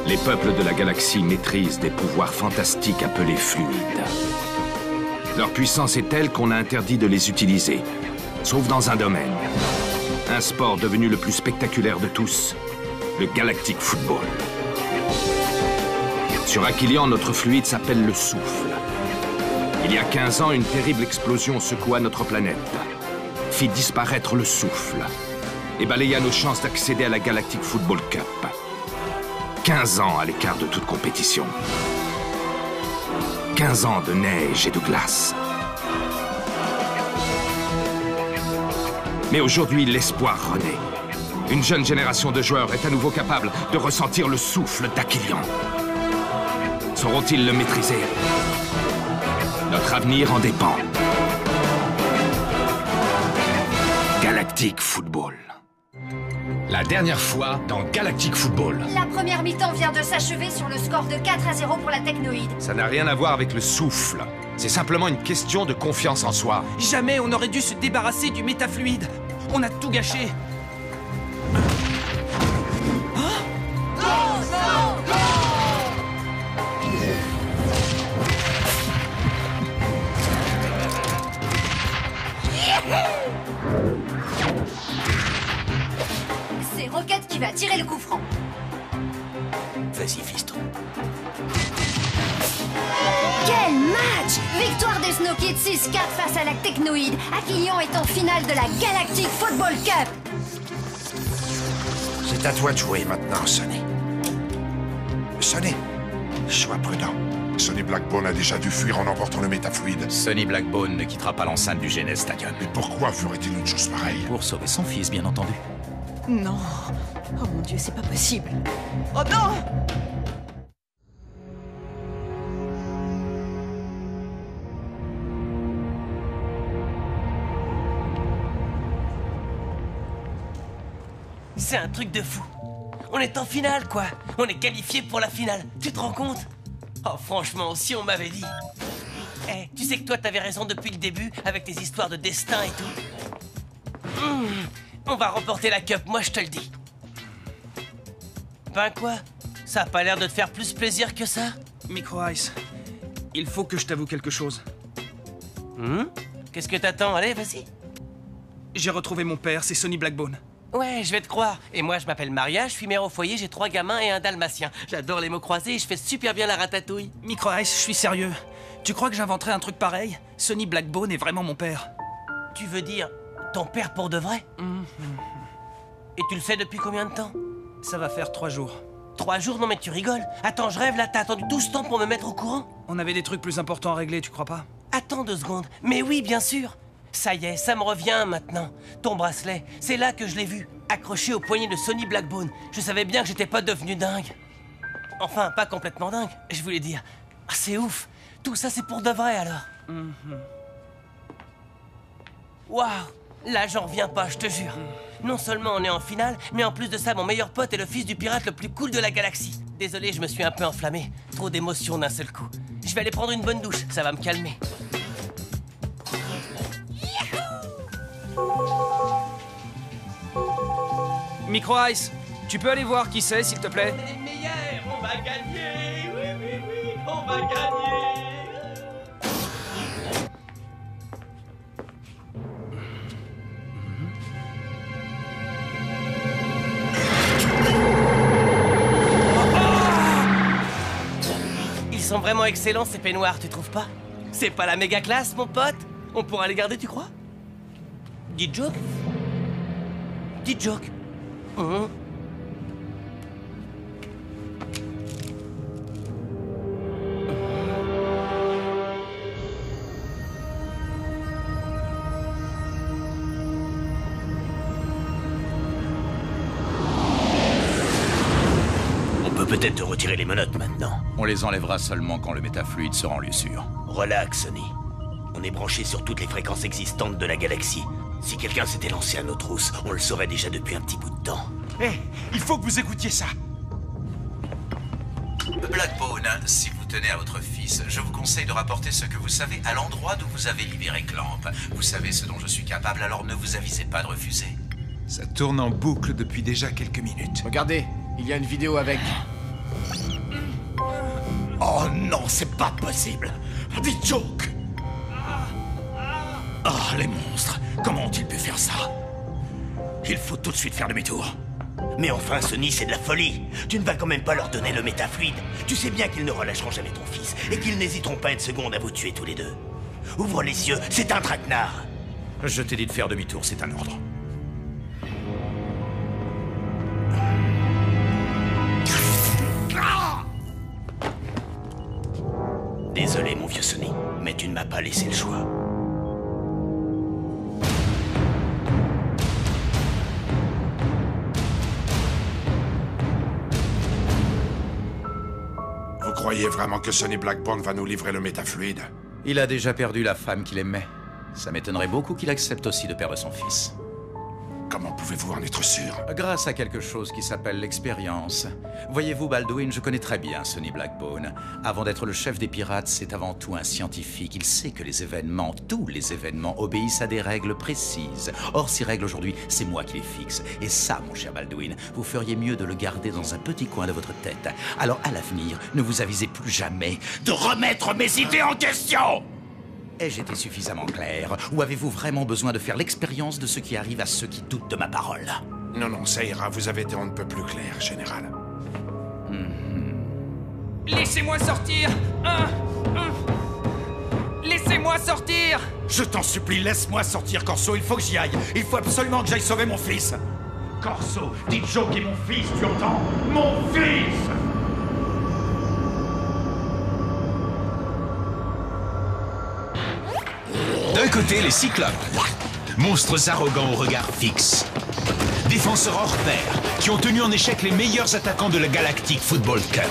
Les peuples de la galaxie maîtrisent des pouvoirs fantastiques appelés fluides. Leur puissance est telle qu'on a interdit de les utiliser, sauf dans un domaine. Un sport devenu le plus spectaculaire de tous, le Galactic Football. Sur Aquilion, notre fluide s'appelle le souffle. Il y a 15 ans, une terrible explosion secoua notre planète, fit disparaître le souffle et balaya nos chances d'accéder à la Galactic Football Cup. 15 ans à l'écart de toute compétition. 15 ans de neige et de glace. Mais aujourd'hui, l'espoir renaît. Une jeune génération de joueurs est à nouveau capable de ressentir le souffle d'Aquilion. Sauront-ils le maîtriser? Notre avenir en dépend. Galactic Football. La dernière fois dans Galactic Football. La première mi-temps vient de s'achever sur le score de 4-0 pour la Technoïde. Ça n'a rien à voir avec le souffle. C'est simplement une question de confiance en soi. Jamais on aurait dû se débarrasser du métafluide. On a tout gâché. C'est Rocket qui va tirer le coup franc. Vas-y, fiston. Quel match! Victoire des Snow Kids 6-4 face à la Technoïde. Aquilion est en finale de la Galactic Football Cup. C'est à toi de jouer maintenant, Sonny. Sonny, sois prudent. Sonny Blackbone a déjà dû fuir en emportant le métafluide. Sonny Blackbone ne quittera pas l'enceinte du Genes Stadium. Mais pourquoi ferait-il une chose pareille? Pour sauver son fils, bien entendu. Non. Oh mon Dieu, c'est pas possible. Oh non! C'est un truc de fou. On est en finale, quoi. On est qualifié pour la finale. Tu te rends compte? Oh, franchement, si on m'avait dit... Eh, tu sais que toi, t'avais raison depuis le début, avec tes histoires de destin et tout. On va remporter la cup, moi je te le dis. Ben quoi? Ça a pas l'air de te faire plus plaisir que ça? Micro Ice, il faut que je t'avoue quelque chose. Qu'est-ce que t'attends? Allez, vas-y. J'ai retrouvé mon père, c'est Sonny Blackbone. Ouais, je vais te croire. Et moi, je m'appelle Maria, je suis mère au foyer, j'ai 3 gamins et un dalmatien. J'adore les mots croisés et je fais super bien la ratatouille. Micro Ice, je suis sérieux. Tu crois que j'inventerais un truc pareil? Sonny Blackbone est vraiment mon père. Tu veux dire ton père pour de vrai? Et tu le sais depuis combien de temps? Ça va faire 3 jours. 3 jours? Non mais tu rigoles. Attends, je rêve là, t'as attendu tout ce temps pour me mettre au courant? On avait des trucs plus importants à régler, tu crois pas? Attends 2 secondes. Mais oui, bien sûr. Ça y est, ça me revient maintenant. Ton bracelet, c'est là que je l'ai vu, accroché au poignet de Sonny Blackbone. Je savais bien que j'étais pas devenu dingue. Enfin, pas complètement dingue, je voulais dire. Ah, c'est ouf. Tout ça, c'est pour de vrai, alors. Waouh. Là, j'en reviens pas, je te jure. Non seulement on est en finale, mais en plus de ça, mon meilleur pote est le fils du pirate le plus cool de la galaxie. Désolé, je me suis un peu enflammé. Trop d'émotions d'un seul coup. Je vais aller prendre une bonne douche, ça va me calmer. Micro Ice, tu peux aller voir qui c'est, s'il te plaît? On est les meilleurs, on va gagner. Oui, on va gagner. Ils sont vraiment excellents, ces peignoirs, tu trouves pas? C'est pas la méga classe, mon pote? On pourra les garder, tu crois? Dis joke? Dis joke? On peut peut-être te retirer les menottes maintenant. On les enlèvera seulement quand le métafluide sera en lieu sûr. Relax, Sonny. On est branché sur toutes les fréquences existantes de la galaxie. Si quelqu'un s'était lancé à nos trousses, on le saurait déjà depuis un petit bout de temps. Hé, il faut que vous écoutiez ça. Blackbone, si vous tenez à votre fils, je vous conseille de rapporter ce que vous savez à l'endroit d'où vous avez libéré Clamp. Vous savez ce dont je suis capable, alors ne vous avisez pas de refuser. Ça tourne en boucle depuis déjà quelques minutes. Regardez, il y a une vidéo avec... Oh non, c'est pas possible. Des jokes. Oh, les monstres. Comment ont-ils pu faire ça? Il faut tout de suite faire demi-tour. Mais enfin, Sonny, c'est de la folie. Tu ne vas quand même pas leur donner le métafluide. Tu sais bien qu'ils ne relâcheront jamais ton fils et qu'ils n'hésiteront pas une seconde à vous tuer tous les deux. Ouvre les yeux, c'est un traquenard. Je t'ai dit de faire demi-tour, c'est un ordre. Désolé, mon vieux Sonny, mais tu ne m'as pas laissé le choix. Vous croyez vraiment que Sonny Blackburn va nous livrer le métafluide? Il a déjà perdu la femme qu'il aimait. Ça m'étonnerait beaucoup qu'il accepte aussi de perdre son fils. Comment pouvez-vous en être sûr? Grâce à quelque chose qui s'appelle l'expérience. Voyez-vous, Baldwin, je connais très bien Sonny Blackbone. Avant d'être le chef des pirates, c'est avant tout un scientifique. Il sait que les événements, tous les événements, obéissent à des règles précises. Or, ces règles aujourd'hui, c'est moi qui les fixe. Et ça, mon cher Baldwin, vous feriez mieux de le garder dans un petit coin de votre tête. Alors, à l'avenir, ne vous avisez plus jamais de remettre mes idées en question! Ai-je été suffisamment clair? Ou avez-vous vraiment besoin de faire l'expérience de ce qui arrive à ceux qui doutent de ma parole? Non, non, ça ira. Vous avez été on ne peut plus clair, général. Laissez-moi sortir. Laissez-moi sortir. Je t'en supplie, laisse-moi sortir, Corso. Il faut que j'y aille. Il faut absolument que j'aille sauver mon fils. Corso, dis Joe qui est mon fils, tu entends? Mon fils! D'un côté, les Cyclopes. Monstres arrogants au regard fixe. Défenseurs hors pair, qui ont tenu en échec les meilleurs attaquants de la Galactic Football Cup.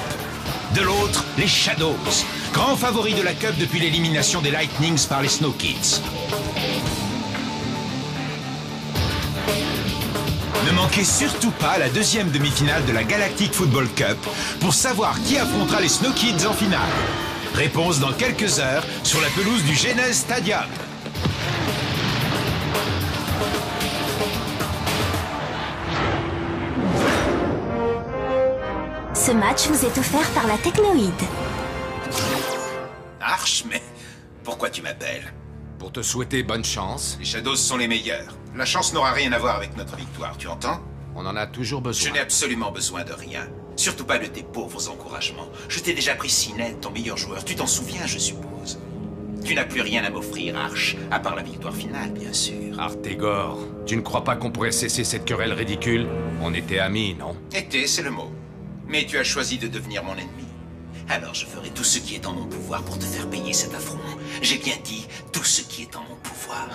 De l'autre, les Shadows, grands favoris de la Cup depuis l'élimination des Lightnings par les Snow Kids. Ne manquez surtout pas la deuxième demi-finale de la Galactic Football Cup pour savoir qui affrontera les Snow Kids en finale. Réponse dans quelques heures sur la pelouse du Genèse Stadium. Ce match vous est offert par la Technoïde. Arch, mais pourquoi tu m'appelles? Pour te souhaiter bonne chance. Les Shadows sont les meilleurs. La chance n'aura rien à voir avec notre victoire, tu entends? On en a toujours besoin. Je n'ai absolument besoin de rien. Surtout pas de tes pauvres encouragements. Je t'ai déjà pris Sinel, ton meilleur joueur. Tu t'en souviens, je suppose. Tu n'as plus rien à m'offrir, Arch, à part la victoire finale, bien sûr. Artegor, tu ne crois pas qu'on pourrait cesser cette querelle ridicule? On était amis, non? Été, c'est le mot. Mais tu as choisi de devenir mon ennemi. Alors je ferai tout ce qui est en mon pouvoir pour te faire payer cet affront. J'ai bien dit tout ce qui est en mon pouvoir.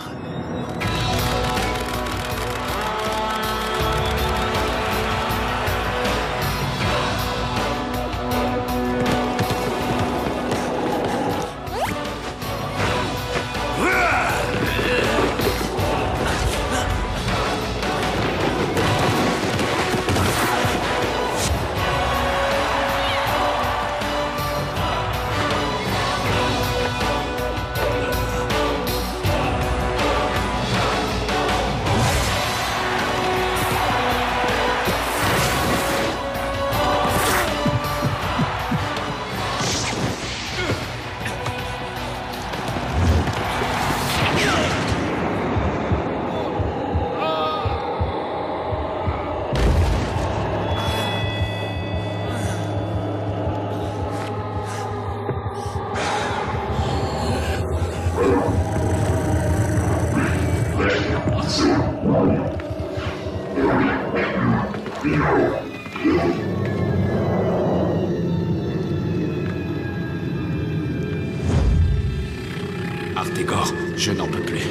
Artegor, je n'en peux plus.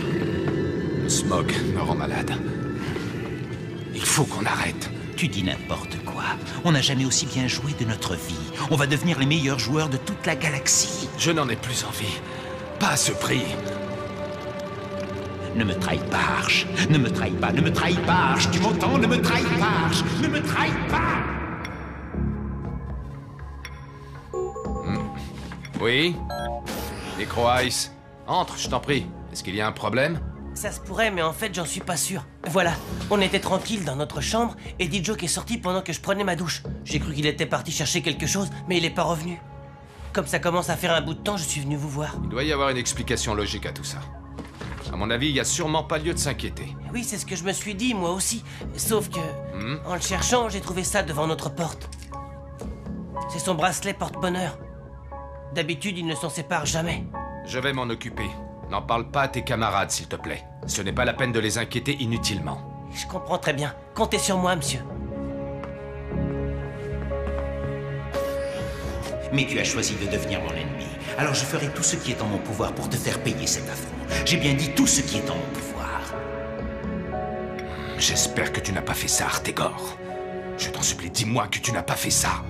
Le smog me rend malade. Il faut qu'on arrête. Tu dis n'importe quoi. On n'a jamais aussi bien joué de notre vie. On va devenir les meilleurs joueurs de toute la galaxie. Je n'en ai plus envie. Pas à ce prix. Ne me trahis pas, Arch. Ne me trahis pas, ne me trahis pas, Arch. Tu m'entends? Ne me trahis pas, Arch. Ne me trahis pas. Oui? Necro Ice, entre, je t'en prie. Est-ce qu'il y a un problème? Ça se pourrait, mais en fait, j'en suis pas sûr. Voilà, on était tranquille dans notre chambre et D-Joke est sorti pendant que je prenais ma douche. J'ai cru qu'il était parti chercher quelque chose, mais il est pas revenu. Comme ça commence à faire un bout de temps, je suis venu vous voir. Il doit y avoir une explication logique à tout ça. À mon avis, il y a sûrement pas lieu de s'inquiéter. Oui, c'est ce que je me suis dit, moi aussi. Sauf que, en le cherchant, j'ai trouvé ça devant notre porte. C'est son bracelet porte-bonheur. D'habitude, il ne s'en sépare jamais. Je vais m'en occuper. N'en parle pas à tes camarades, s'il te plaît. Ce n'est pas la peine de les inquiéter inutilement. Je comprends très bien. Comptez sur moi, monsieur. Mais tu as choisi de devenir mon ennemi. Alors je ferai tout ce qui est en mon pouvoir pour te faire payer cet affront. J'ai bien dit tout ce qui est en mon pouvoir. J'espère que tu n'as pas fait ça, Artegor. Je t'en supplie, dis-moi que tu n'as pas fait ça.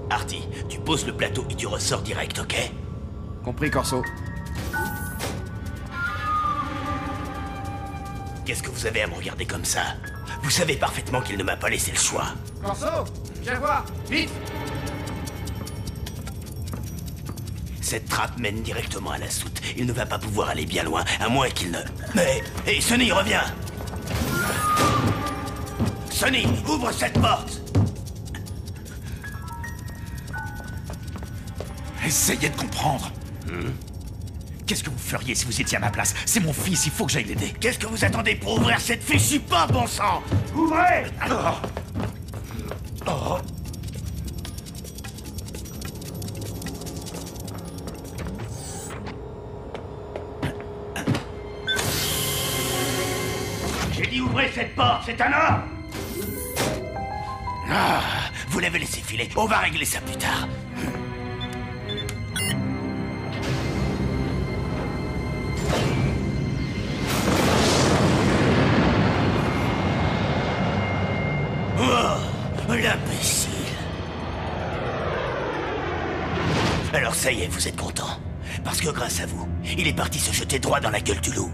Artie, tu poses le plateau et tu ressors direct, ok? Compris, Corso. Qu'est-ce que vous avez à me regarder comme ça? Vous savez parfaitement qu'il ne m'a pas laissé le choix. Corso, viens voir, vite! Cette trappe mène directement à la soute. Il ne va pas pouvoir aller bien loin, à moins qu'il ne... Mais... Hé, Sonny, reviens! Sonny, ouvre cette porte! Essayez de comprendre. Qu'est-ce que vous feriez si vous étiez à ma place? C'est mon fils, il faut que j'aille l'aider. Qu'est-ce que vous attendez pour ouvrir cette fichue porte, bon sang? Ouvrez! Oh. J'ai dit ouvrez cette porte, c'est un ordre! Ah, vous l'avez laissé filer, on va régler ça plus tard. Oh, l'imbécile. Alors ça y est, vous êtes content. Parce que grâce à vous, il est parti se jeter droit dans la gueule du loup.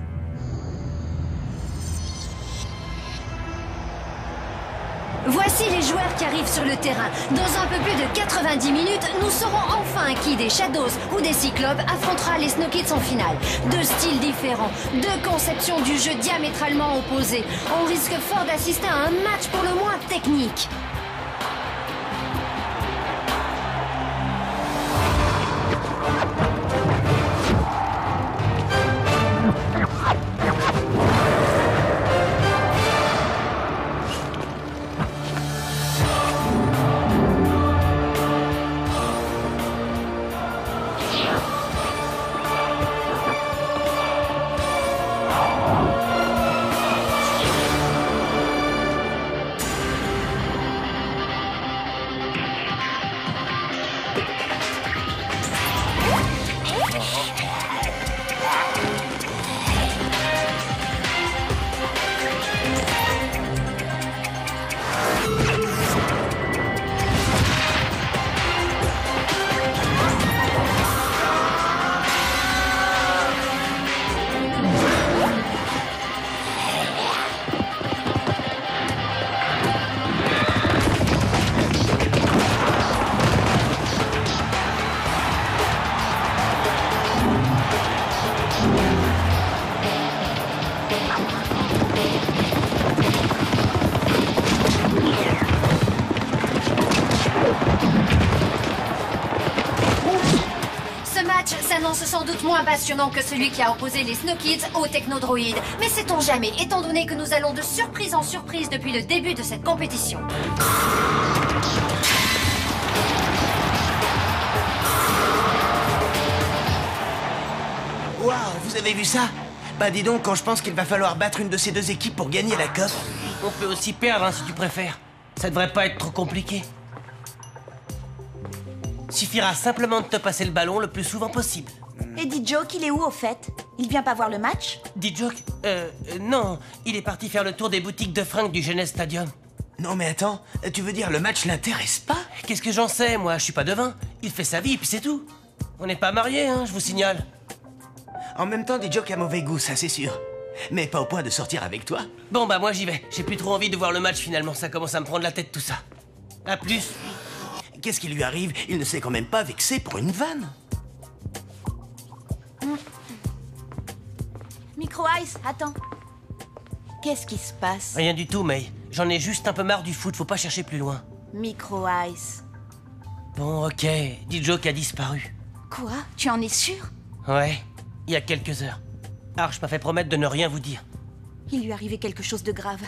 Voici les joueurs qui arrivent sur le terrain. Dans un peu plus de 90 minutes, nous saurons enfin qui des Shadows ou des Cyclopes affrontera les Snow Kids en finale. Deux styles différents, deux conceptions du jeu diamétralement opposées. On risque fort d'assister à un match pour le moins technique. S'annonce sans doute moins passionnant que celui qui a opposé les Snow Kids aux Technodroïdes. Mais sait-on jamais, étant donné que nous allons de surprise en surprise depuis le début de cette compétition. Waouh, vous avez vu ça? Bah dis donc, quand je pense qu'il va falloir battre une de ces deux équipes pour gagner la COP. On peut aussi perdre, hein, si tu préfères. Ça devrait pas être trop compliqué. Suffira simplement de te passer le ballon le plus souvent possible. Et D-Joke, il est où au fait? Il vient pas voir le match? D-Joke non, il est parti faire le tour des boutiques de fringues du Genèse Stadium. Non mais attends, tu veux dire le match l'intéresse pas? Qu'est-ce que j'en sais, moi? Je suis pas devin. Il fait sa vie, puis c'est tout. On n'est pas mariés, hein, je vous signale. En même temps, D-Joke a mauvais goût, ça c'est sûr. Mais pas au point de sortir avec toi. Bon bah moi j'y vais. J'ai plus trop envie de voir le match finalement, ça commence à me prendre la tête tout ça. À plus. qu'est-ce qui lui arrive? Il ne s'est quand même pas vexé pour une vanne. Micro Ice, attends. Qu'est-ce qui se passe? Rien du tout, May. J'en ai juste un peu marre du foot, faut pas chercher plus loin. Micro Ice. Bon, ok, D-Joke a disparu. Quoi? Tu en es sûr? Ouais, il y a quelques heures. Arch m'a fait promettre de ne rien vous dire. Il lui arrivait quelque chose de grave.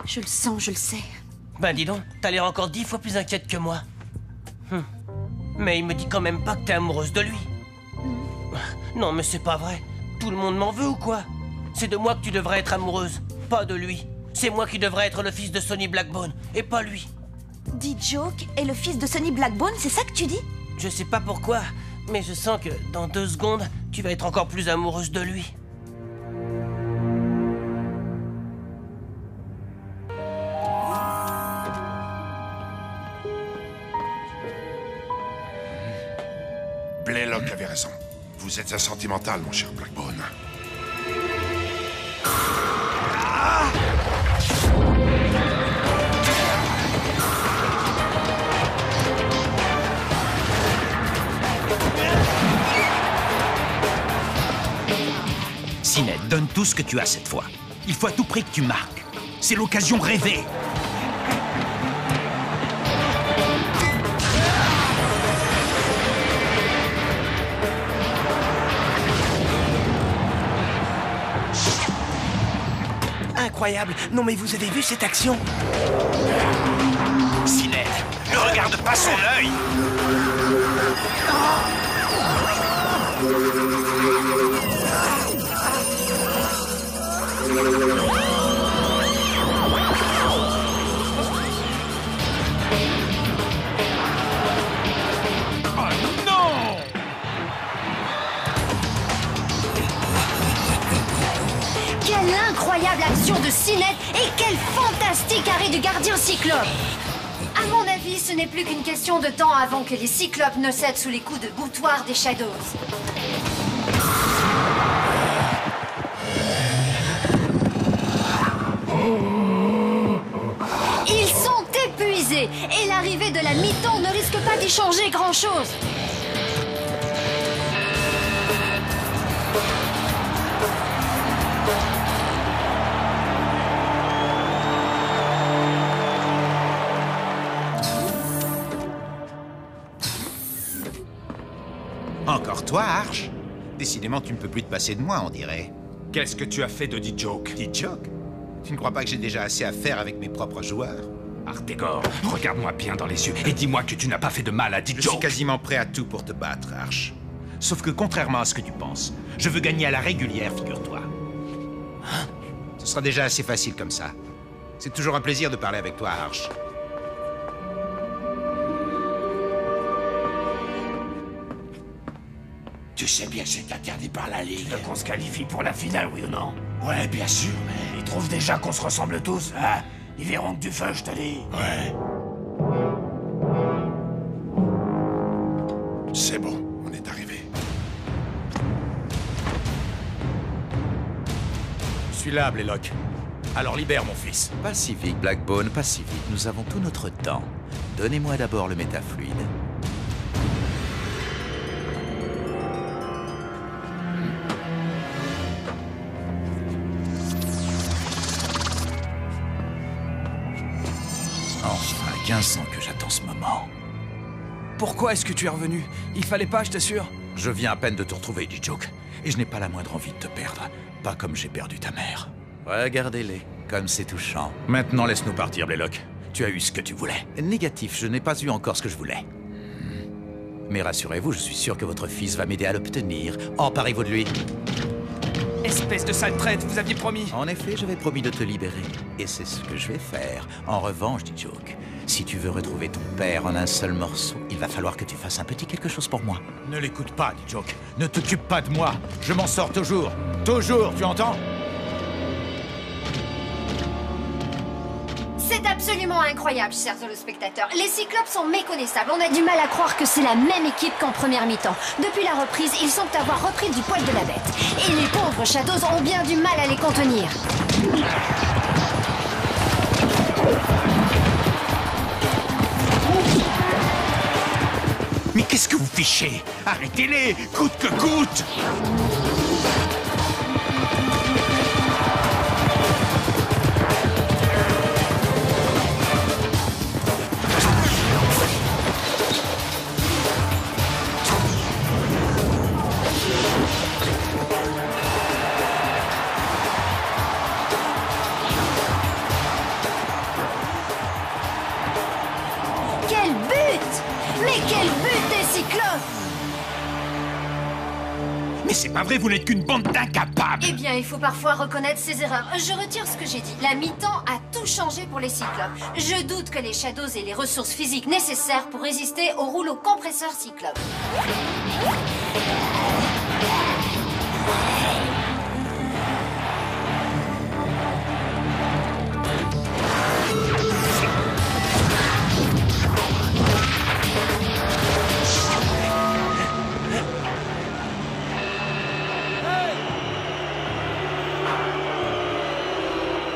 Je le sens, je le sais. Ben dis donc, t'as l'air encore 10 fois plus inquiète que moi. Mais il me dit quand même pas que t'es amoureuse de lui. Non, mais c'est pas vrai. Tout le monde m'en veut ou quoi? C'est de moi que tu devrais être amoureuse, pas de lui. C'est moi qui devrais être le fils de Sonny Blackbone, et pas lui. D-Joke est le fils de Sonny Blackbone, c'est ça que tu dis? Je sais pas pourquoi, mais je sens que dans 2 secondes, tu vas être encore plus amoureuse de lui. Blaylock avait raison. Vous êtes un sentimental, mon cher Blackbone. Sinet, donne tout ce que tu as cette fois. Il faut à tout prix que tu marques. C'est l'occasion rêvée. Incroyable. Non mais vous avez vu cette action? Sinet, ne regarde pas son œil. Quelle incroyable action de Sinet et quel fantastique arrêt du gardien Cyclope! À mon avis, ce n'est plus qu'une question de temps avant que les Cyclopes ne cèdent sous les coups de boutoir des Shadows. Ils sont épuisés et l'arrivée de la mi-temps ne risque pas d'y changer grand-chose. Encore toi, Arch? Décidément, tu ne peux plus te passer de moi, on dirait. Qu'est-ce que tu as fait de D-Joke? D-Joke? Tu ne crois pas que j'ai déjà assez à faire avec mes propres joueurs? Artegor, regarde-moi bien dans les yeux et dis-moi que tu n'as pas fait de mal à D-Joke. Je suis quasiment prêt à tout pour te battre, Arch. Sauf que contrairement à ce que tu penses, je veux gagner à la régulière, figure-toi. Ce sera déjà assez facile comme ça. C'est toujours un plaisir de parler avec toi, Arch. Tu sais bien que c'est interdit par la Ligue. Tu veux qu'on se qualifie pour la finale, oui ou non? Ouais, bien sûr, mais... Ils trouvent déjà qu'on se ressemble tous, hein? Ils verront que du feu, je te dis. Ouais. C'est bon, on est arrivé. Je suis là, Blaylock. Alors libère mon fils. Pacifique, Blackbone, pacifique. Nous avons tout notre temps. Donnez-moi d'abord le métafluide. Enfin, 15 ans que j'attends ce moment. Pourquoi est-ce que tu es revenu? Il fallait pas, je t'assure. Je viens à peine de te retrouver, D-Joke. Et je n'ai pas la moindre envie de te perdre. Pas comme j'ai perdu ta mère. Regardez-les, comme c'est touchant. Maintenant, laisse-nous partir, Blaylock. Tu as eu ce que tu voulais. Négatif, je n'ai pas eu encore ce que je voulais. Mais rassurez-vous, je suis sûr que votre fils va m'aider à l'obtenir. Emparez-vous de lui. Espèce de sale traite, vous aviez promis. En effet, j'avais promis de te libérer. Et c'est ce que je vais faire. En revanche, D-Joke, si tu veux retrouver ton père en un seul morceau, il va falloir que tu fasses un petit quelque chose pour moi. Ne l'écoute pas, D-Joke. Ne t'occupe pas de moi. Je m'en sors toujours. Toujours, tu entends? C'est absolument incroyable, chers téléspectateurs. Les Cyclopes sont méconnaissables. On a du mal à croire que c'est la même équipe qu'en première mi-temps. Depuis la reprise, ils semblent avoir repris du poil de la bête. Et les pauvres Shadows ont bien du mal à les contenir. Mais qu'est-ce que vous fichez? Arrêtez-les, coûte que coûte! Quel but! Mais quel but des Cyclopes! Mais c'est pas vrai, vous n'êtes qu'une bande d'incapables! Eh bien, il faut parfois reconnaître ses erreurs. Je retire ce que j'ai dit. La mi-temps a tout changé pour les Cyclopes. Je doute que les Shadows aient les ressources physiques nécessaires pour résister au rouleau compresseur Cyclope.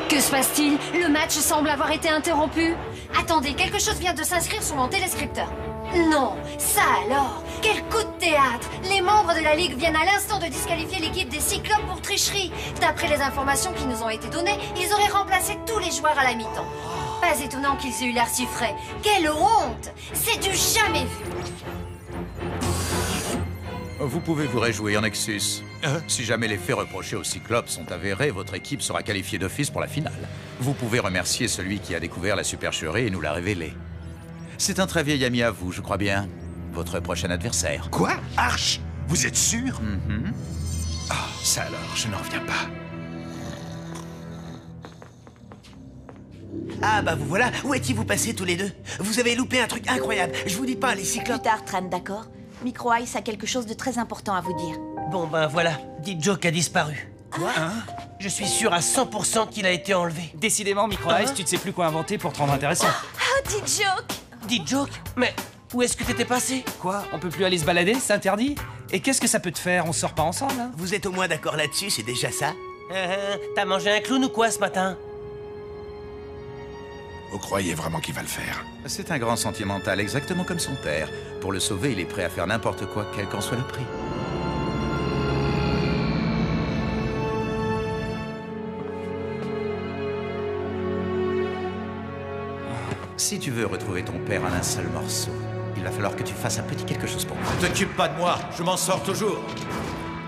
Que se passe-t-il? Le match semble avoir été interrompu. Attendez, quelque chose vient de s'inscrire sur mon téléscripteur. Non, ça alors! Quel coup de théâtre! Les membres de la Ligue viennent à l'instant de disqualifier l'équipe des Cyclopes pour tricherie. D'après les informations qui nous ont été données, ils auraient remplacé tous les joueurs à la mi-temps. Pas étonnant qu'ils aient eu l'air si frais. Quelle honte! C'est du jamais vu! Vous pouvez vous réjouir, Nexus. Si jamais les faits reprochés aux Cyclopes sont avérés, votre équipe sera qualifiée d'office pour la finale. Vous pouvez remercier celui qui a découvert la supercherie et nous l'a révélé. C'est un très vieil ami à vous, je crois bien. Votre prochain adversaire. Quoi? Arch? Vous êtes sûr? Ah, ça alors, je n'en reviens pas. Ah bah vous voilà, où étiez-vous passés tous les deux? Vous avez loupé un truc incroyable, je vous dis pas, les Cyclopes... Plus tard, Tran, d'accord? Micro Ice a quelque chose de très important à vous dire. Bon ben voilà, D-Joke a disparu. Quoi? Je suis sûr à 100% qu'il a été enlevé. Décidément, Micro Ice, tu ne sais plus quoi inventer pour te rendre intéressant. Oh, D-Joke! D-Joke? Mais où est-ce que t'étais passé? Quoi? On peut plus aller se balader? C'est interdit? Et qu'est-ce que ça peut te faire? On sort pas ensemble, hein? Vous êtes au moins d'accord là-dessus, c'est déjà ça? T'as mangé un clown ou quoi ce matin? Vous croyez vraiment qu'il va le faire? C'est un grand sentimental, exactement comme son père. Pour le sauver, il est prêt à faire n'importe quoi, quel qu'en soit le prix. Si tu veux retrouver ton père en un seul morceau, il va falloir que tu fasses un petit quelque chose pour moi. Ne t'occupe pas de moi, je m'en sors toujours.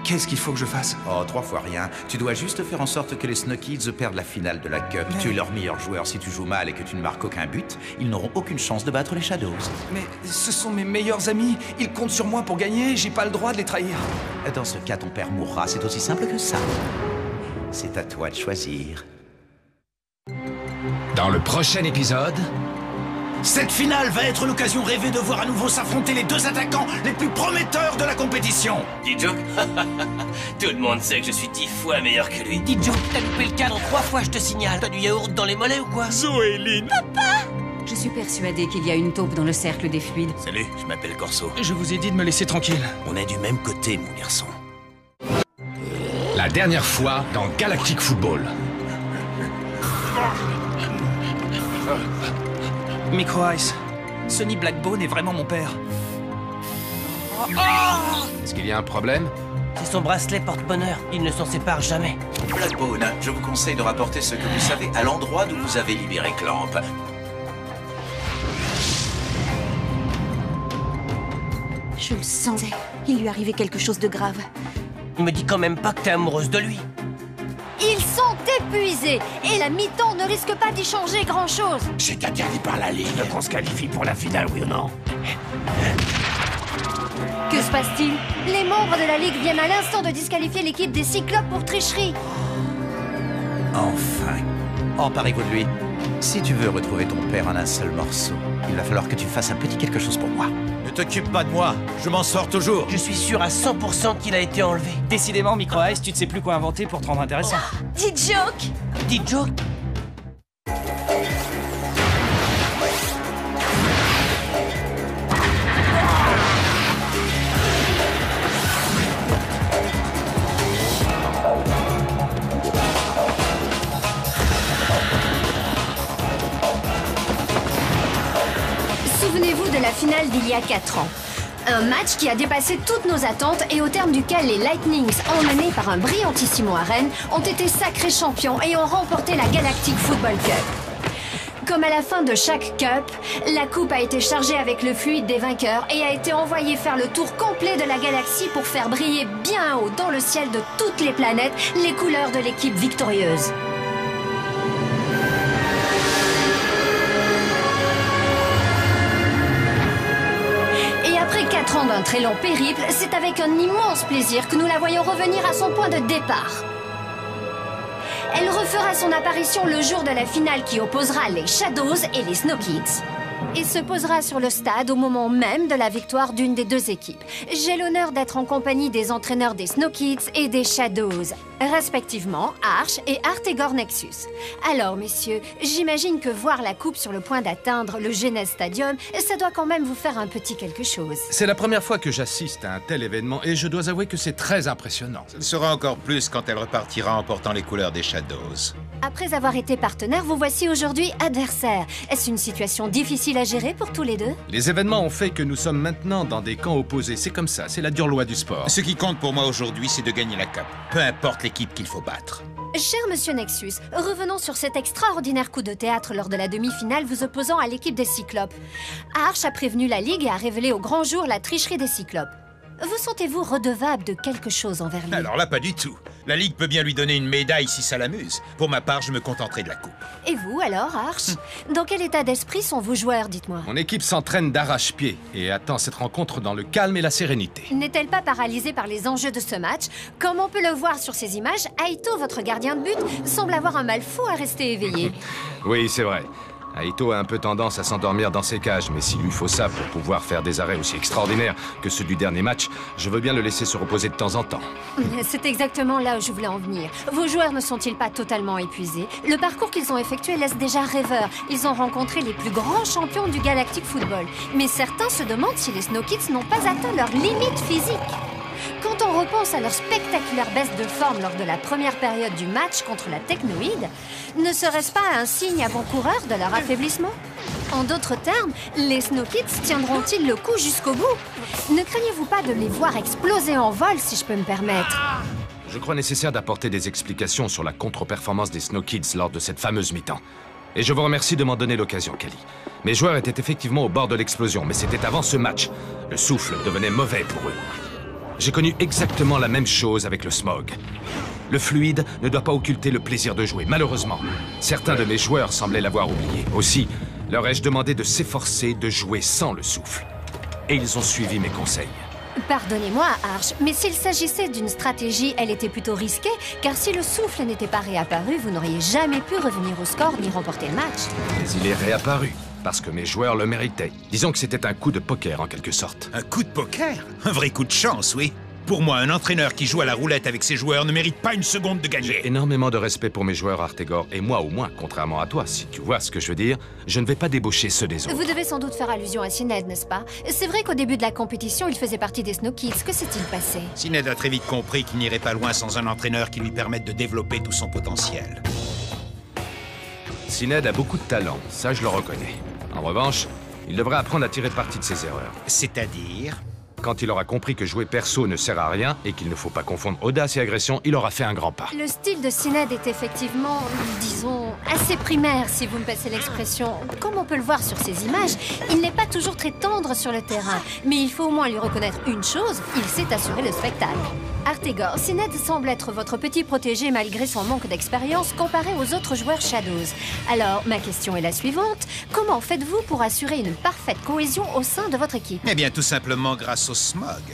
Qu'est-ce qu'il faut que je fasse? Oh, 3 fois rien. Tu dois juste faire en sorte que les Snow Kids perdent la finale de la Cup. Mais... Tu es leur meilleur joueur. Si tu joues mal et que tu ne marques aucun but, ils n'auront aucune chance de battre les Shadows. Mais ce sont mes meilleurs amis. Ils comptent sur moi pour gagner. J'ai pas le droit de les trahir. Dans ce cas, ton père mourra. C'est aussi simple que ça. C'est à toi de choisir. Dans le prochain épisode... Cette finale va être l'occasion rêvée de voir à nouveau s'affronter les deux attaquants les plus prometteurs de la compétition. D-Joke? Tout le monde sait que je suis 10 fois meilleur que lui. D-Joke, t'as loupé le cadre 3 fois, je te signale. T'as du yaourt dans les mollets ou quoi? Zoéline. Papa! Je suis persuadée qu'il y a une taupe dans le cercle des fluides. Salut, je m'appelle Corso. Je vous ai dit de me laisser tranquille. On est du même côté, mon garçon. La dernière fois dans Galactic Football. Micro Ice, Sonny Blackbone est vraiment mon père. Est-ce qu'il y a un problème? C'est son bracelet porte-bonheur. Il ne s'en sépare jamais. Blackbone, je vous conseille de rapporter ce que vous savez à l'endroit d'où vous avez libéré Clamp. Je le sentais. Il lui arrivait quelque chose de grave. Me dis quand même pas que t'es amoureuse de lui. Ils sont épuisés et la mi-temps ne risque pas d'y changer grand-chose. C'est interdit par la Ligue qu'on se qualifie pour la finale, oui ou non? Que se passe-t-il? Les membres de la Ligue viennent à l'instant de disqualifier l'équipe des Cyclopes pour tricherie. Enfin, emparez-vous de lui. Si tu veux retrouver ton père en un seul morceau, il va falloir que tu fasses un petit quelque chose pour moi. Ne t'occupe pas de moi, je m'en sors toujours. Je suis sûr à 100% qu'il a été enlevé. Décidément, Micro Ice, tu ne sais plus quoi inventer pour te rendre intéressant. D-Joke! D-Joke? Souvenez-vous de la finale d'il y a 4 ans. Un match qui a dépassé toutes nos attentes et au terme duquel les Lightnings, emmenés par un brillantissimo à Rennes, ont été sacrés champions et ont remporté la Galactic Football Cup. Comme à la fin de chaque cup, la coupe a été chargée avec le fluide des vainqueurs et a été envoyée faire le tour complet de la galaxie pour faire briller bien haut dans le ciel de toutes les planètes les couleurs de l'équipe victorieuse. Après 4 ans d'un très long périple, c'est avec un immense plaisir que nous la voyons revenir à son point de départ. Elle refera son apparition le jour de la finale qui opposera les Shadows et les Snow Kids. Et se posera sur le stade au moment même de la victoire d'une des deux équipes. J'ai l'honneur d'être en compagnie des entraîneurs des Snow Kids et des Shadows, respectivement Arch et Artegor Nexus. Alors, messieurs, j'imagine que voir la coupe sur le point d'atteindre le Genes Stadium, ça doit quand même vous faire un petit quelque chose. C'est la première fois que j'assiste à un tel événement et je dois avouer que c'est très impressionnant. Ce sera encore plus quand elle repartira en portant les couleurs des Shadows. Après avoir été partenaires, vous voici aujourd'hui adversaires. Est-ce une situation difficile à gérer pour tous les deux? Les événements ont fait que nous sommes maintenant dans des camps opposés. C'est comme ça, c'est la dure loi du sport. Ce qui compte pour moi aujourd'hui, c'est de gagner la cape. Peu importe l'équipe qu'il faut battre. Cher monsieur Nexus, revenons sur cet extraordinaire coup de théâtre lors de la demi-finale vous opposant à l'équipe des Cyclopes. Arch a prévenu la Ligue et a révélé au grand jour la tricherie des Cyclopes. Vous sentez-vous redevable de quelque chose envers lui? Alors là, pas du tout. La Ligue peut bien lui donner une médaille si ça l'amuse. Pour ma part, je me contenterai de la coupe. Et vous, alors, Arch? Dans quel état d'esprit sont vos joueurs, dites-moi? Mon équipe s'entraîne d'arrache-pied et attend cette rencontre dans le calme et la sérénité. N'est-elle pas paralysée par les enjeux de ce match? Comme on peut le voir sur ces images, Aito, votre gardien de but, semble avoir un mal fou à rester éveillé. Oui, c'est vrai. Aito a un peu tendance à s'endormir dans ses cages, mais s'il lui faut ça pour pouvoir faire des arrêts aussi extraordinaires que ceux du dernier match, je veux bien le laisser se reposer de temps en temps. C'est exactement là où je voulais en venir. Vos joueurs ne sont-ils pas totalement épuisés? Le parcours qu'ils ont effectué laisse déjà rêveur. Ils ont rencontré les plus grands champions du Galactic Football. Mais certains se demandent si les Snow Kids n'ont pas atteint leurs limites physiques. Quand on repense à leur spectaculaire baisse de forme lors de la première période du match contre la Technoïde, ne serait-ce pas un signe avant-coureur de leur affaiblissement? En d'autres termes, les Snow Kids tiendront-ils le coup jusqu'au bout? Ne craignez-vous pas de les voir exploser en vol, si je peux me permettre? Je crois nécessaire d'apporter des explications sur la contre-performance des Snow Kids lors de cette fameuse mi-temps. Et je vous remercie de m'en donner l'occasion, Kelly. Mes joueurs étaient effectivement au bord de l'explosion, mais c'était avant ce match. Le souffle devenait mauvais pour eux. J'ai connu exactement la même chose avec le smog. Le fluide ne doit pas occulter le plaisir de jouer, malheureusement. Certains de mes joueurs semblaient l'avoir oublié. Aussi, leur ai-je demandé de s'efforcer de jouer sans le souffle. Et ils ont suivi mes conseils. Pardonnez-moi, Arch, mais s'il s'agissait d'une stratégie, elle était plutôt risquée, car si le souffle n'était pas réapparu, vous n'auriez jamais pu revenir au score ni remporter le match. Mais il est réapparu, parce que mes joueurs le méritaient. Disons que c'était un coup de poker, en quelque sorte. Un coup de poker? Un vrai coup de chance, oui. Pour moi, un entraîneur qui joue à la roulette avec ses joueurs ne mérite pas une seconde de gagner. J'ai énormément de respect pour mes joueurs, Artegor, et moi au moins, contrairement à toi, si tu vois ce que je veux dire, je ne vais pas débaucher ceux des autres. Vous devez sans doute faire allusion à Sined, n'est-ce pas? C'est vrai qu'au début de la compétition, il faisait partie des Snow Kids. Que s'est-il passé? Sined a très vite compris qu'il n'irait pas loin sans un entraîneur qui lui permette de développer tout son potentiel. Sined a beaucoup de talent, ça je le reconnais. En revanche, il devrait apprendre à tirer parti de ses erreurs. C'est-à-dire? Quand il aura compris que jouer perso ne sert à rien et qu'il ne faut pas confondre audace et agression, il aura fait un grand pas. Le style de Sined est effectivement, disons, assez primaire, si vous me passez l'expression. Comme on peut le voir sur ces images, il n'est pas toujours très tendre sur le terrain. Mais il faut au moins lui reconnaître une chose, il sait assurer le spectacle. Artegor, Sined semble être votre petit protégé malgré son manque d'expérience comparé aux autres joueurs Shadows. Alors, ma question est la suivante. Comment faites-vous pour assurer une parfaite cohésion au sein de votre équipe? Eh bien, tout simplement grâce au smog.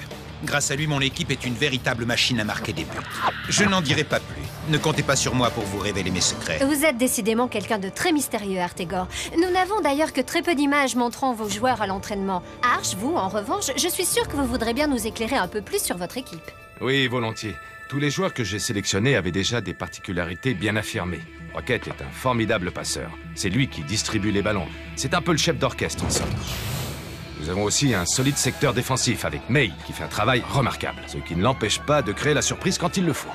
Grâce à lui, mon équipe est une véritable machine à marquer des buts. Je n'en dirai pas plus. Ne comptez pas sur moi pour vous révéler mes secrets. Vous êtes décidément quelqu'un de très mystérieux, Artegor. Nous n'avons d'ailleurs que très peu d'images montrant vos joueurs à l'entraînement. Arch, vous, en revanche, je suis sûre que vous voudrez bien nous éclairer un peu plus sur votre équipe. Oui, volontiers. Tous les joueurs que j'ai sélectionnés avaient déjà des particularités bien affirmées. Rocket est un formidable passeur. C'est lui qui distribue les ballons. C'est un peu le chef d'orchestre, en somme. Nous avons aussi un solide secteur défensif avec May, qui fait un travail remarquable, ce qui ne l'empêche pas de créer la surprise quand il le faut.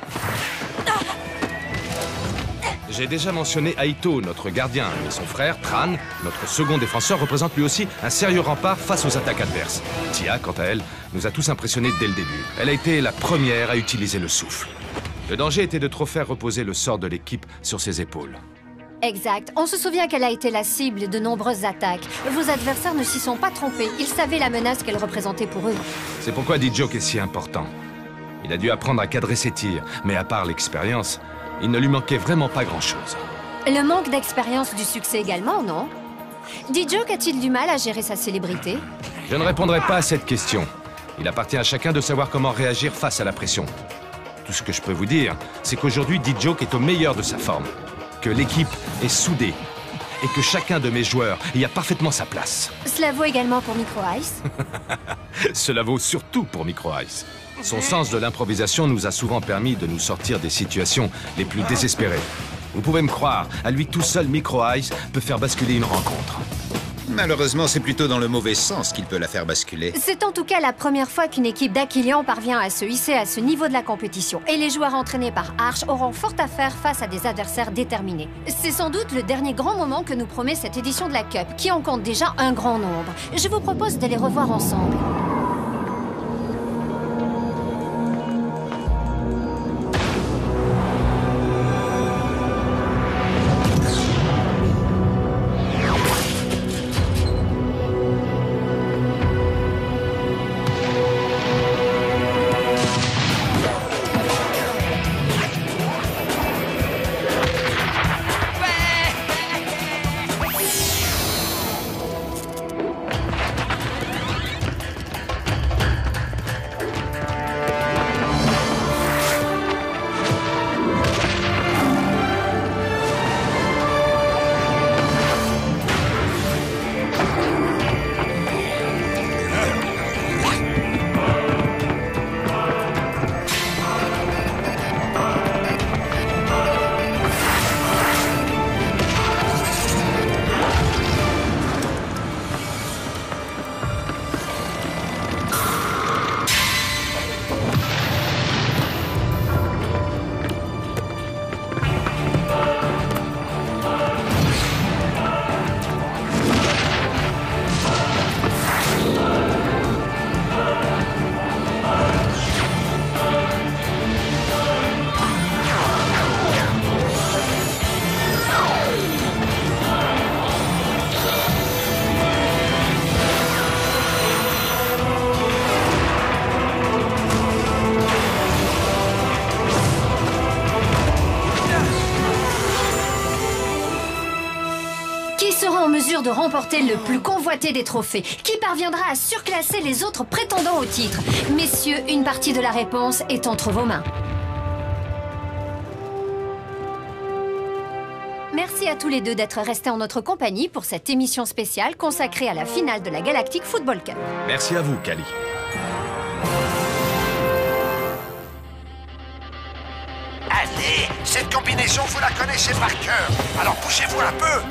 J'ai déjà mentionné Aito, notre gardien, mais son frère, Tran, notre second défenseur, représente lui aussi un sérieux rempart face aux attaques adverses. Tia, quant à elle, nous a tous impressionnés dès le début. Elle a été la première à utiliser le souffle. Le danger était de trop faire reposer le sort de l'équipe sur ses épaules. Exact. On se souvient qu'elle a été la cible de nombreuses attaques. Vos adversaires ne s'y sont pas trompés. Ils savaient la menace qu'elle représentait pour eux. C'est pourquoi D-Joke est si important. Il a dû apprendre à cadrer ses tirs, mais à part l'expérience, il ne lui manquait vraiment pas grand-chose. Le manque d'expérience du succès également, non? D-Joke a-t-il du mal à gérer sa célébrité? Je ne répondrai pas à cette question. Il appartient à chacun de savoir comment réagir face à la pression. Tout ce que je peux vous dire, c'est qu'aujourd'hui, D-Joke est au meilleur de sa forme. Que l'équipe est soudée. Et que chacun de mes joueurs y a parfaitement sa place. Cela vaut également pour Micro Ice? Cela vaut surtout pour Micro Ice. Son sens de l'improvisation nous a souvent permis de nous sortir des situations les plus désespérées. Vous pouvez me croire, à lui tout seul, Micro Ice peut faire basculer une rencontre. Malheureusement, c'est plutôt dans le mauvais sens qu'il peut la faire basculer. C'est en tout cas la première fois qu'une équipe d'Aquilian parvient à se hisser à ce niveau de la compétition. Et les joueurs entraînés par Arch auront fort à faire face à des adversaires déterminés. C'est sans doute le dernier grand moment que nous promet cette édition de la Cup, qui en compte déjà un grand nombre. Je vous propose de les revoir ensemble. De remporter le plus convoité des trophées, qui parviendra à surclasser les autres prétendants au titre. Messieurs, une partie de la réponse est entre vos mains. Merci à tous les deux d'être restés en notre compagnie pour cette émission spéciale consacrée à la finale de la Galactic Football Cup. Merci à vous, Kali. Allez, cette combinaison, vous la connaissez par cœur. Alors bougez-vous un peu.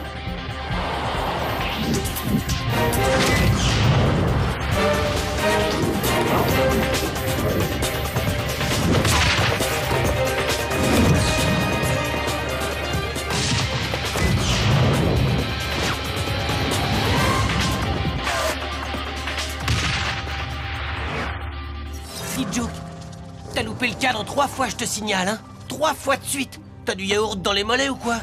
D-Joke, t'as loupé le cadre 3 fois, je te signale, hein. 3 fois de suite. T'as du yaourt dans les mollets ou quoi?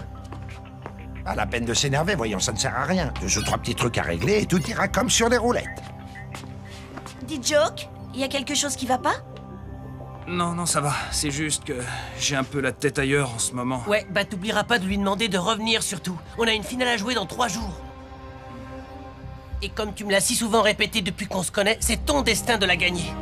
Pas la peine de s'énerver, voyons, ça ne sert à rien. 2 ou 3 petits trucs à régler et tout ira comme sur les roulettes. D-Joke, il y a quelque chose qui va pas? Non, non, ça va. C'est juste que j'ai un peu la tête ailleurs en ce moment. Ouais, bah t'oublieras pas de lui demander de revenir surtout. On a une finale à jouer dans 3 jours. Et comme tu me l'as si souvent répété depuis qu'on se connaît, c'est ton destin de la gagner.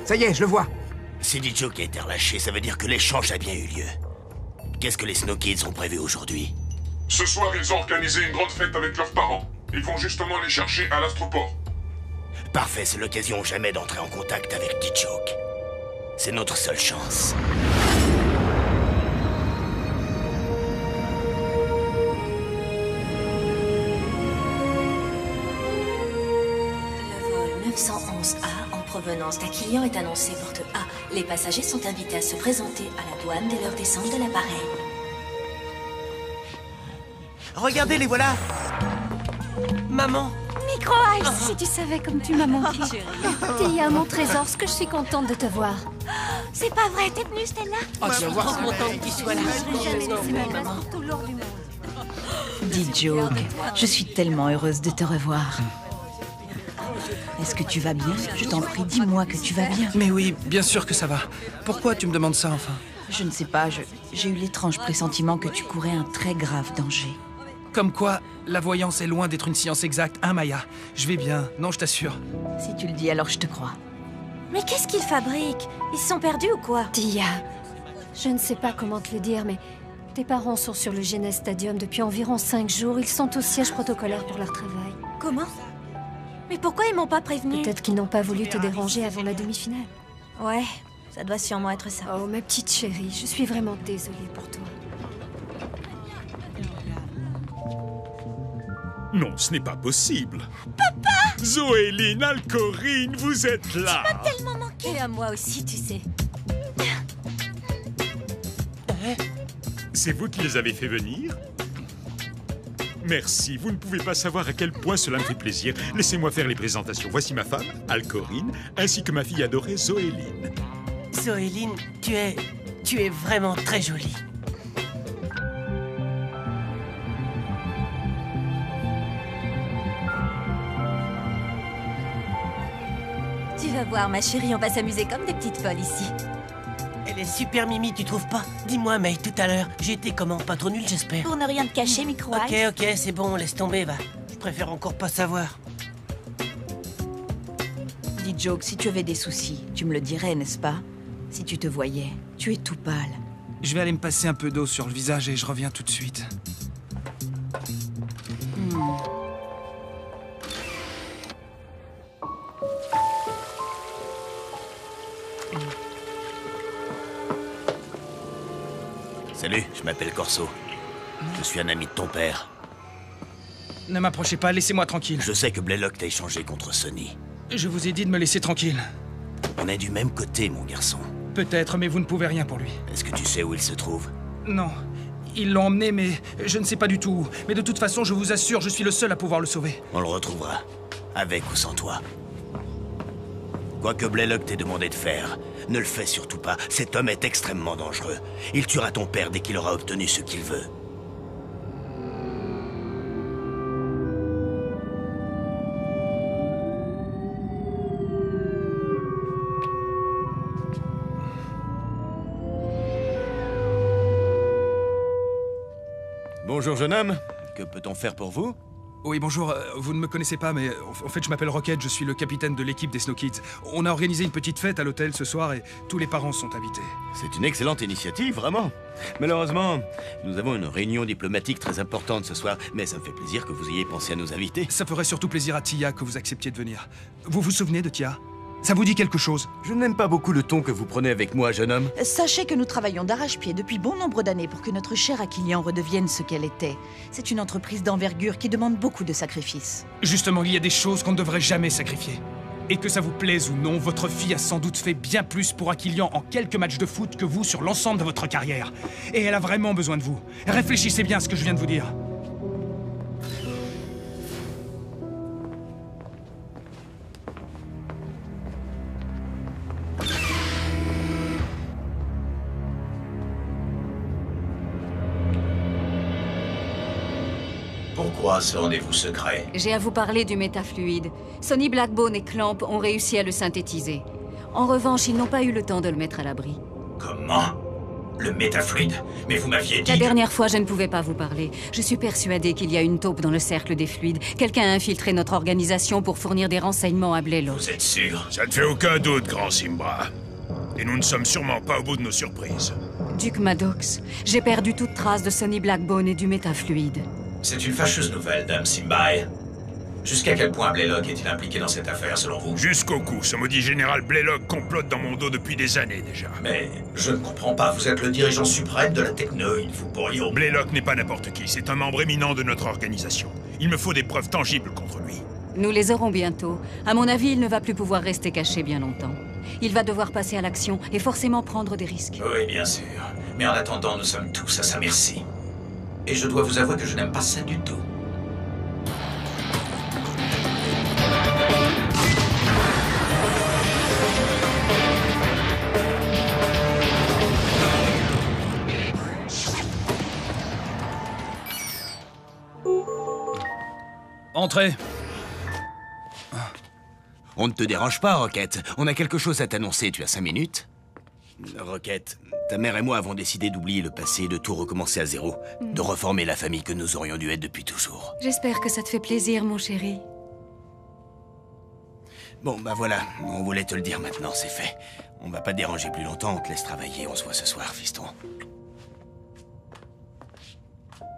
Ça y est, je le vois. Si D-Joke a été relâché, ça veut dire que l'échange a bien eu lieu. Qu'est-ce que les Snow Kids ont prévu aujourd'hui? Ce soir, ils ont organisé une grande fête avec leurs parents. Ils vont justement les chercher à l'astroport. Parfait, c'est l'occasion jamais d'entrer en contact avec D-Joke. C'est notre seule chance. Le vol 911A en provenance d'Aquilian est annoncé porte A. Les passagers sont invités à se présenter à la douane dès leur descente de l'appareil. Regardez, les voilà. Maman. Micro Ice, si tu savais comme tu m'as manqué. Tia, mon trésor, ce que je suis contente de te voir. C'est pas vrai, t'es venue, Stella? Oh, je suis trop contente qu'il soit là. D-Joke, je suis tellement heureuse de te revoir. Est-ce que tu vas bien? Je t'en prie, dis-moi que tu vas bien. Mais oui, bien sûr que ça va. Pourquoi tu me demandes ça, enfin? Je ne sais pas, j'ai eu l'étrange pressentiment que tu courais un très grave danger. Comme quoi, la voyance est loin d'être une science exacte, hein, Maya? Je vais bien, non, je t'assure. Si tu le dis, alors je te crois. Mais qu'est-ce qu'ils fabriquent? Ils se sont perdus ou quoi? Tia, je ne sais pas comment te le dire, mais tes parents sont sur le Genes Stadium depuis environ 5 jours. Ils sont au siège protocolaire pour leur travail. Comment? Mais pourquoi ils m'ont pas prévenu? Peut-être qu'ils n'ont pas voulu te déranger avant la demi-finale. Ouais, ça doit sûrement être ça. Oh, ma petite chérie, je suis vraiment désolée pour toi. Non, ce n'est pas possible. Papa! Zoéline, Alcorine, vous êtes là! Tu m'as tellement manqué. Et à moi aussi, tu sais. C'est vous qui les avez fait venir? Merci, vous ne pouvez pas savoir à quel point cela me fait plaisir. Laissez-moi faire les présentations. Voici ma femme, Alcorine, ainsi que ma fille adorée, Zoéline. Zoéline, tu es vraiment très jolie. Tu vas voir, ma chérie, on va s'amuser comme des petites folles ici. Elle est super mimi, tu trouves pas? Dis-moi, May, tout à l'heure, j'ai été comment? Pas trop nul, j'espère. Pour ne rien te cacher, Micro Ice. Ok, c'est bon, laisse tomber, va. Je préfère encore pas savoir. D-Joke, si tu avais des soucis, tu me le dirais, n'est-ce pas? Si tu te voyais, tu es tout pâle. Je vais aller me passer un peu d'eau sur le visage et je reviens tout de suite. Salut, je m'appelle Corso. Je suis un ami de ton père. Ne m'approchez pas, laissez-moi tranquille. Je sais que Blaylock t'a échangé contre Sonny. Je vous ai dit de me laisser tranquille. On est du même côté, mon garçon. Peut-être, mais vous ne pouvez rien pour lui. Est-ce que tu sais où il se trouve? Non. Ils l'ont emmené, mais je ne sais pas du tout où. Mais de toute façon, je vous assure, je suis le seul à pouvoir le sauver. On le retrouvera. Avec ou sans toi. Quoi que Blaylock t'ait demandé de faire, ne le fais surtout pas. Cet homme est extrêmement dangereux. Il tuera ton père dès qu'il aura obtenu ce qu'il veut. Bonjour, jeune homme. Que peut-on faire pour vous? Oui, bonjour. Vous ne me connaissez pas, mais en fait, je m'appelle Rocket. Je suis le capitaine de l'équipe des Snow Kids. On a organisé une petite fête à l'hôtel ce soir et tous les parents sont invités. C'est une excellente initiative, vraiment. Malheureusement, nous avons une réunion diplomatique très importante ce soir, mais ça me fait plaisir que vous ayez pensé à nous inviter. Ça ferait surtout plaisir à Tia que vous acceptiez de venir. Vous vous souvenez de Tia? Ça vous dit quelque chose? Je n'aime pas beaucoup le ton que vous prenez avec moi, jeune homme. Sachez que nous travaillons d'arrache-pied depuis bon nombre d'années pour que notre chère Aquilian redevienne ce qu'elle était. C'est une entreprise d'envergure qui demande beaucoup de sacrifices. Justement, il y a des choses qu'on ne devrait jamais sacrifier. Et que ça vous plaise ou non, votre fille a sans doute fait bien plus pour Aquilian en quelques matchs de foot que vous sur l'ensemble de votre carrière. Et elle a vraiment besoin de vous. Réfléchissez bien à ce que je viens de vous dire. Pourquoi ce rendez-vous secret? J'ai à vous parler du métafluide. Sonny Blackbone et Clamp ont réussi à le synthétiser. En revanche, ils n'ont pas eu le temps de le mettre à l'abri. Comment? Le métafluide? Mais vous m'aviez dit... La dernière fois, je ne pouvais pas vous parler. Je suis persuadée qu'il y a une taupe dans le cercle des fluides. Quelqu'un a infiltré notre organisation pour fournir des renseignements à Blaylock. Vous êtes sûr? Ça ne fait aucun doute, grand Simba. Et nous ne sommes sûrement pas au bout de nos surprises. Duke Maddox, j'ai perdu toute trace de Sonny Blackbone et du métafluide. C'est une fâcheuse nouvelle, Dame Simbai. Jusqu'à quel point Blaylock est-il impliqué dans cette affaire, selon vous? Jusqu'au cou, ce maudit général Blaylock complote dans mon dos depuis des années déjà. Mais je ne comprends pas, vous êtes le dirigeant suprême de la techno, il vous pourriez... Blaylock n'est pas n'importe qui, c'est un membre éminent de notre organisation. Il me faut des preuves tangibles contre lui. Nous les aurons bientôt. À mon avis, il ne va plus pouvoir rester caché bien longtemps. Il va devoir passer à l'action et forcément prendre des risques. Oui, bien sûr. Mais en attendant, nous sommes tous à sa merci. Et je dois vous avouer que je n'aime pas ça du tout. Entrez. On ne te dérange pas, Rocket. On a quelque chose à t'annoncer, tu as 5 minutes? Rocket, ta mère et moi avons décidé d'oublier le passé et de tout recommencer à zéro. De reformer la famille que nous aurions dû être depuis toujours. J'espère que ça te fait plaisir, mon chéri. Bon, bah voilà, on voulait te le dire maintenant, c'est fait. On va pas te déranger plus longtemps, on te laisse travailler, on se voit ce soir, fiston.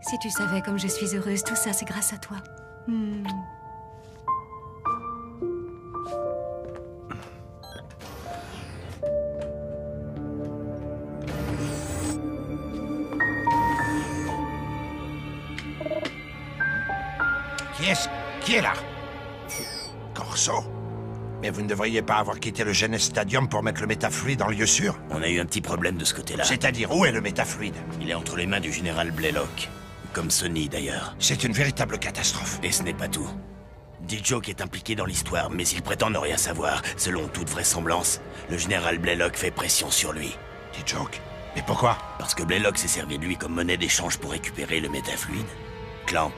Si tu savais comme je suis heureuse, tout ça c'est grâce à toi. Qui est là? Corso? Mais vous ne devriez pas avoir quitté le Genes Stadium pour mettre le métafluide en lieu sûr? On a eu un petit problème de ce côté-là. C'est-à-dire, où est le métafluide? Il est entre les mains du général Blaylock. Comme Sonny, d'ailleurs. C'est une véritable catastrophe. Et ce n'est pas tout. D-Joke est impliqué dans l'histoire, mais il prétend ne rien savoir. Selon toute vraisemblance, le général Blaylock fait pression sur lui. D-Joke? Mais pourquoi? Parce que Blaylock s'est servi de lui comme monnaie d'échange pour récupérer le métafluide. Clamp,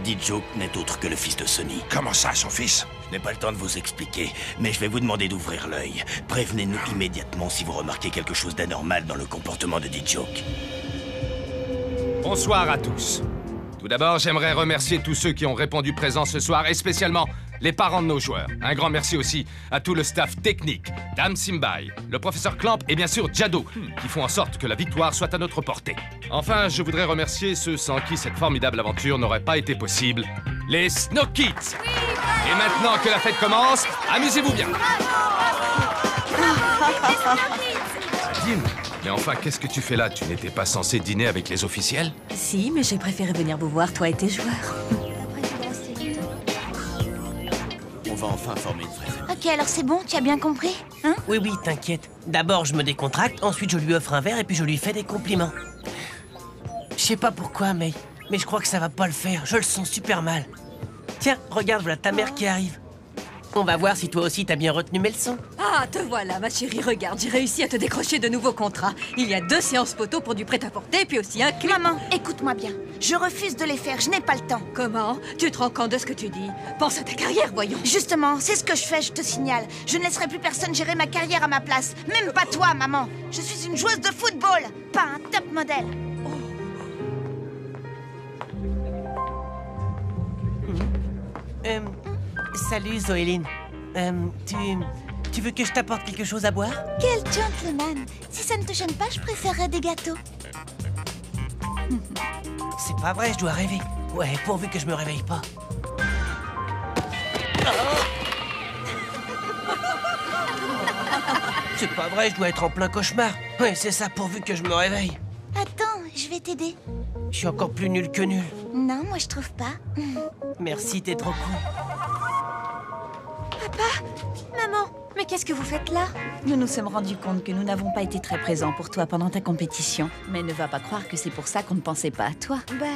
D-Joke n'est autre que le fils de Sonny. Comment ça, son fils? Je n'ai pas le temps de vous expliquer, mais je vais vous demander d'ouvrir l'œil. Prévenez-nous immédiatement si vous remarquez quelque chose d'anormal dans le comportement de D-Joke. Bonsoir à tous. Tout d'abord, j'aimerais remercier tous ceux qui ont répondu présents ce soir, et spécialement les parents de nos joueurs. Un grand merci aussi à tout le staff technique, Dame Simbai, le professeur Clamp et bien sûr Jado, qui font en sorte que la victoire soit à notre portée. Enfin, je voudrais remercier ceux sans qui cette formidable aventure n'aurait pas été possible, les Snow Kids. Et maintenant que la fête commence, amusez-vous bien. Nadine, mais enfin, qu'est-ce que tu fais là? Tu n'étais pas censé dîner avec les officiels? Si, mais j'ai préféré venir vous voir, toi et tes joueurs. On va enfin former une vraie famille. Ok, alors c'est bon, tu as bien compris, hein? Oui, oui, t'inquiète. D'abord, je me décontracte, ensuite je lui offre un verre et puis je lui fais des compliments. Je sais pas pourquoi, mais je crois que ça va pas le faire. Je le sens super mal. Tiens, regarde, voilà ta mère qui arrive. On va voir si toi aussi t'as bien retenu mes leçons. Ah, te voilà, ma chérie, regarde, j'ai réussi à te décrocher de nouveaux contrats. Il y a 2 séances photo pour du prêt-à-porter, puis aussi un clip. Maman, écoute-moi bien. Je refuse de les faire, je n'ai pas le temps. Comment? Tu te rends compte de ce que tu dis? Pense à ta carrière, voyons. Justement, c'est ce que je fais, je te signale. Je ne laisserai plus personne gérer ma carrière à ma place. Même pas toi, maman. Je suis une joueuse de football, pas un top modèle. Salut Zoéline. Tu veux que je t'apporte quelque chose à boire? Quel gentleman. Si ça ne te gêne pas, je préférerais des gâteaux. C'est pas vrai, je dois rêver. Ouais, pourvu que je me réveille pas. C'est pas vrai, je dois être en plein cauchemar. Ouais, c'est ça, pourvu que je me réveille. Attends, je vais t'aider. Je suis encore plus nul que nul. Non, moi je trouve pas. Merci, t'es trop cool. Papa, maman, mais qu'est-ce que vous faites là? Nous nous sommes rendus compte que nous n'avons pas été très présents pour toi pendant ta compétition. Mais ne va pas croire que c'est pour ça qu'on ne pensait pas à toi. Bah,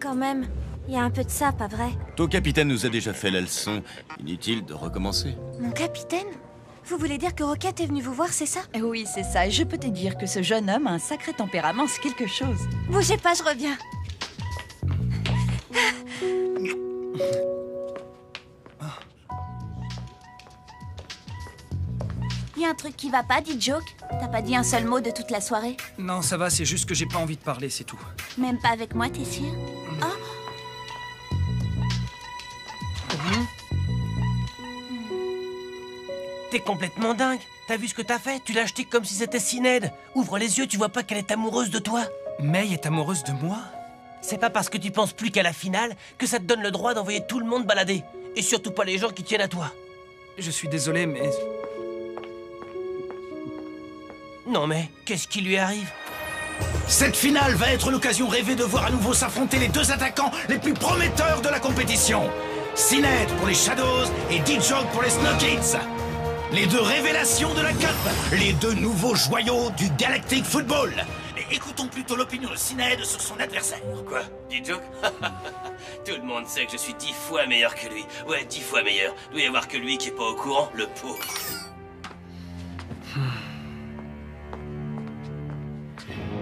quand même, il y a un peu de ça, pas vrai? Ton capitaine nous a déjà fait la leçon. Inutile de recommencer. Mon capitaine? Vous voulez dire que Rocket est venu vous voir, c'est ça? Oui, c'est ça. Et je peux te dire que ce jeune homme a un sacré tempérament, c'est quelque chose. Bougez pas, je reviens. Il y a un truc qui va pas, dit Joke. T'as pas dit un seul mot de toute la soirée? Non, ça va, c'est juste que j'ai pas envie de parler, c'est tout. Même pas avec moi, t'es sûr? T'es complètement dingue. T'as vu ce que t'as fait? Tu l'as acheté comme si c'était si Ned. Ouvre les yeux, tu vois pas qu'elle est amoureuse de toi? May est amoureuse de moi? C'est pas parce que tu penses plus qu'à la finale que ça te donne le droit d'envoyer tout le monde balader. Et surtout pas les gens qui tiennent à toi. Je suis désolé, mais... Non mais, qu'est-ce qui lui arrive? Cette finale va être l'occasion rêvée de voir à nouveau s'affronter les deux attaquants les plus prometteurs de la compétition. Sinet pour les Shadows et D-Jog pour les Snow Kids. Les deux révélations de la Cup, les deux nouveaux joyaux du Galactic Football. Et écoutons plutôt l'opinion de Sinet sur son adversaire. Quoi? D-Jog? Tout le monde sait que je suis 10 fois meilleur que lui. Ouais, 10 fois meilleur. Doit y avoir que lui qui est pas au courant, le pauvre.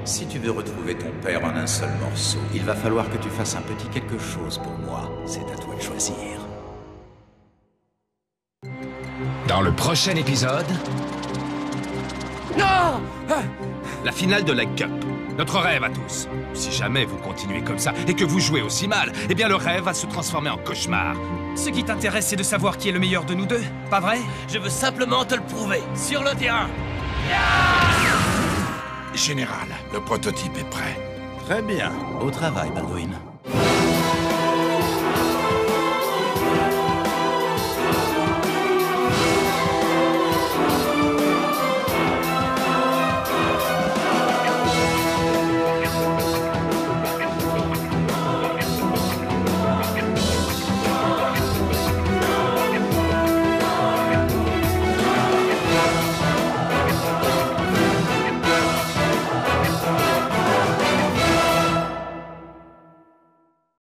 Si tu veux retrouver ton père en un seul morceau, il va falloir que tu fasses un petit quelque chose pour moi. C'est à toi de choisir. Dans le prochain épisode... Non! La finale de la Cup. Notre rêve à tous. Si jamais vous continuez comme ça et que vous jouez aussi mal, eh bien le rêve va se transformer en cauchemar. Ce qui t'intéresse, c'est de savoir qui est le meilleur de nous deux, pas vrai? Je veux simplement te le prouver, sur le terrain. Général, le prototype est prêt. Très bien. Au travail, Baldwin.